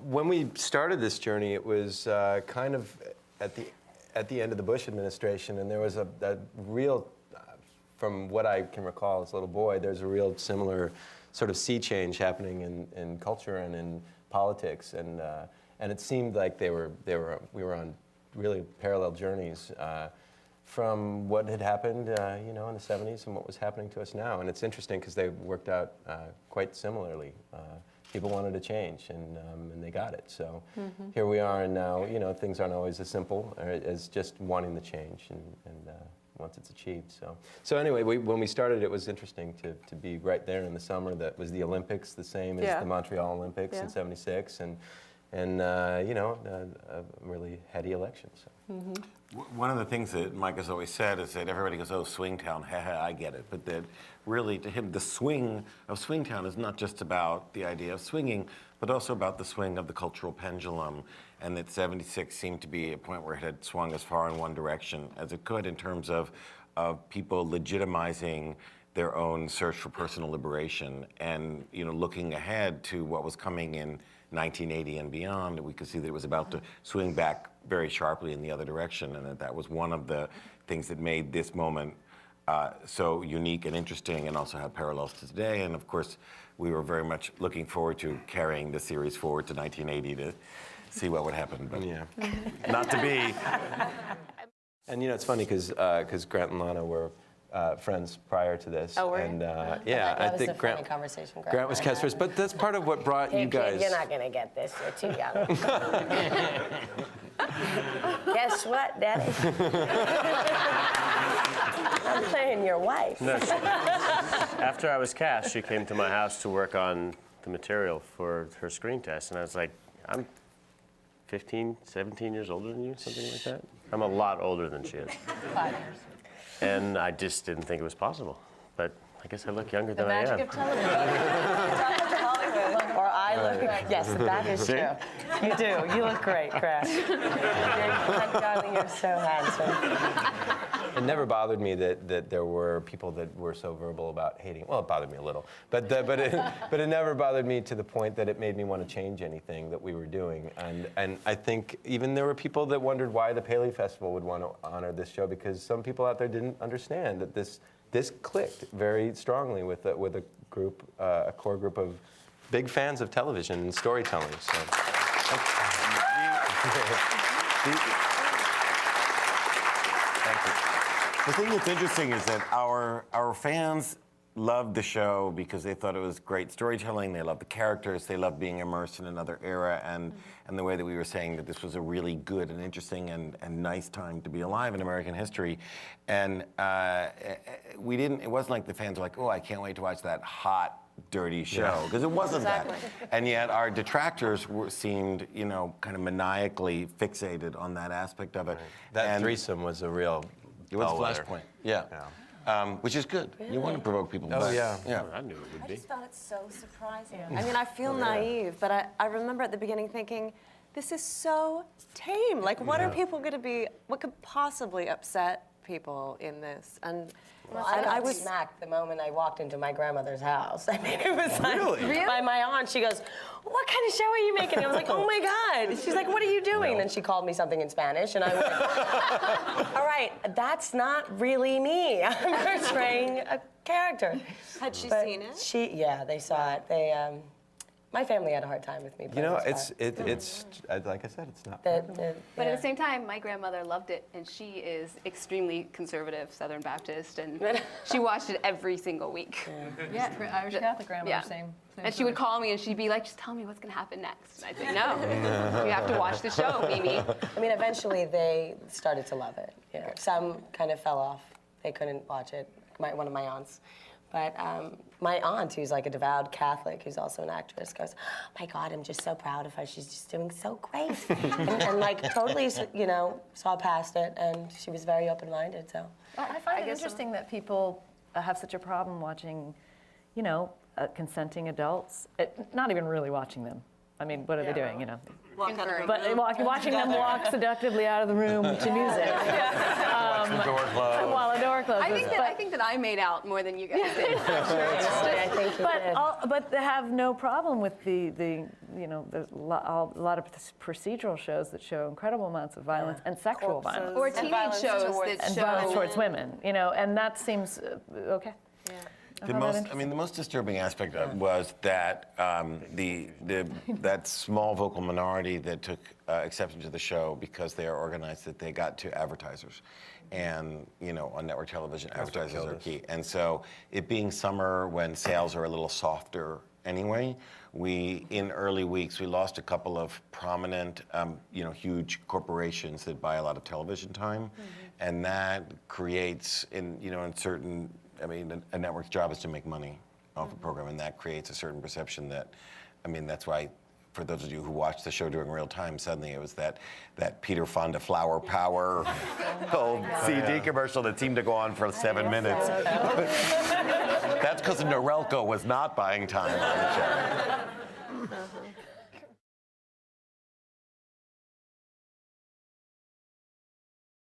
when we started this journey, it was kind of at the end of the Bush administration, and there was a real, from what I can recall as a little boy, there's a real similar sort of sea change happening in culture and in politics, and it seemed like we were on really parallel journeys from what had happened, in the 70s and what was happening to us now. And it's interesting because they worked out quite similarly. People wanted to change, and they got it. So here we are, and now, things aren't always as simple as just wanting the change, and once it's achieved. So anyway, when we started, it was interesting to be right there in the summer. That was the Olympics, the same as the Montreal Olympics in '76, and a really heady election. So. One of the things that Mike has always said is that everybody goes, oh, SwingTown, haha, I get it. But that really, to him, the swing of SwingTown is not just about the idea of swinging, but also about the swing of the cultural pendulum. And that '76 seemed to be a point where it had swung as far in one direction as it could in terms of people legitimizing their own search for personal liberation and, looking ahead to what was coming in 1980 and beyond. We could see that it was about to swing back very sharply in the other direction, and that was one of the things that made this moment so unique and interesting, and also had parallels to today. And of course, we were very much looking forward to carrying the series forward to 1980 to see what would happen, but not to be. And it's funny because Grant and Lana were friends prior to this. Oh, were you? And that was a funny conversation. Grant was cast first, but that's part of what brought you guys. Kid, you're not gonna get this. You're too young. Guess what, Daddy? I'm playing your wife. No, after I was cast, she came to my house to work on the material for her screen test, and I was like, I'm 15, 17 years older than you, something like that. I'm a lot older than she is. 5 years. And I just didn't think it was possible. But I guess I look younger The than I am. magic of television. Hollywood. Or I look. Yes, that is See? true. You do. You look great, Grant. Darling, you're so handsome. It never bothered me that there were people that were so verbal about hating. Well, it bothered me a little, but it never bothered me to the point that it made me want to change anything that we were doing. And I think even there were people that wondered why the Paley Festival would want to honor this show, because some people out there didn't understand that this clicked very strongly with a group, a core group of big fans of television and storytelling. So. The thing that's interesting is that our fans loved the show because they thought it was great storytelling, they loved the characters, they loved being immersed in another era, and the way that we were saying that this was a really good and interesting and nice time to be alive in American history. And it wasn't like the fans were like, oh, I can't wait to watch that hot, dirty show, because it wasn't that. And yet our detractors seemed, kind of maniacally fixated on that aspect of it. Right. That threesome was a real It was a bellwether. flashpoint. Yeah. Which is good. Really? You want to provoke people. Oh, yeah. I knew it would I be. just thought it's so surprising. I mean, I feel naive, but I remember at the beginning thinking, this is so tame. Like, what are people going to be, what could possibly upset people in this? And I was smacked the moment I walked into my grandmother's house. I mean, it was like, Really? by my aunt, she goes, what kind of show are you making? I was like, oh my God. She's like, what are you doing? And then she called me something in Spanish, and I went, all right, that's not really me. I'm portraying a character. Had she But seen it? Yeah, they saw it. They, my family had a hard time with me. It's like I said, it's not. But at the same time, my grandmother loved it, and she is extremely conservative Southern Baptist, and she watched it every single week. Yeah, Irish Catholic grandmother, same. And she would call me, and she'd be like, just tell me what's going to happen next. And I'd say, no, you have to watch the show, Mimi. I mean, eventually they started to love it. You know, some kind of fell off. They couldn't watch it, one of my aunts. But my aunt, who's like a devout Catholic, who's also an actress, goes, oh my God, I'm just so proud of her. She's just doing so great. and like totally, saw past it, and she was very open-minded, so. I find it interesting that people have such a problem watching, consenting adults, not even really watching them. I mean, what are they doing, But watching them walk seductively out of the room to music. the door closed. while the door closes. I think that I made out more than you guys did. I think you did. But they have no problem with the you know, there's a lot of procedural shows that show incredible amounts of violence and sexual violence. Or teenage shows that And show violence towards women, you know, and that seems okay. The most disturbing aspect was that that small vocal minority that took exception to the show because they are organized that they got to advertisers, and you know on network television advertisers are key. And so it being summer when sales are a little softer anyway, in early weeks we lost a couple of prominent, you know, huge corporations that buy a lot of television time, and that creates in certain. I mean, a network's job is to make money off a program, and that creates a certain perception that, I mean, that's why, for those of you who watch the show during real time, suddenly it was that Peter Fonda Flower Power old CD commercial that seemed to go on for 7 minutes. That's because Norelco was not buying time on the show.